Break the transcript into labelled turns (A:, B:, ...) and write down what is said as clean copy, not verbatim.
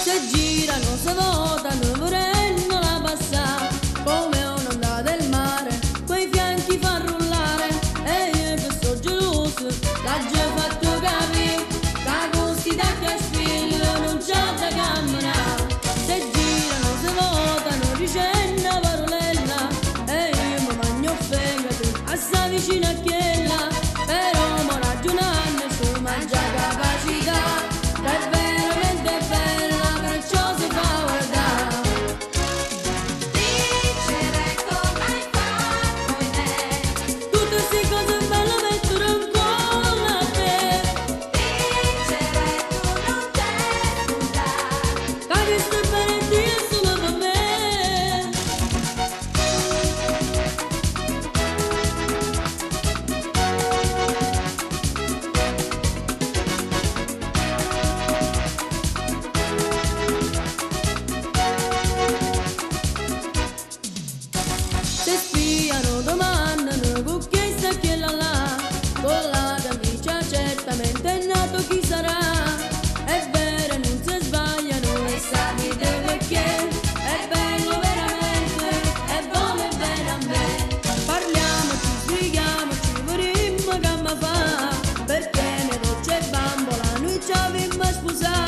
A: Se girano, se votano, vorranno la passare come un'onda del mare, quei fianchi fa rullare e io che sto geloso, l'ha già fatto capire, che gusti da che sfiglio non c'è da camminare. Se girano, se votano, dicendo parolella e io mi magno fegato, assai vicino a quella, però mo ragionando su mangia capacità, è veramente bella, perciò si fa guardare.
B: Dicere come hai fatto in me,
A: Tutte queste cose belle mettono ancora a te,
B: dicere tu non te scusare,
A: che stai bene Dio solo per me. Se spiano, domandano con chi sta quella là, con la camicia certamente è nato chi sarà. È vero, non si sbagliano e sapete perché, è bello veramente, è buono e bene a me. Parliamoci, sbrighiamoci, vorremmo che mi fa, perché ne dolce bambola noi ci avevamo sposato.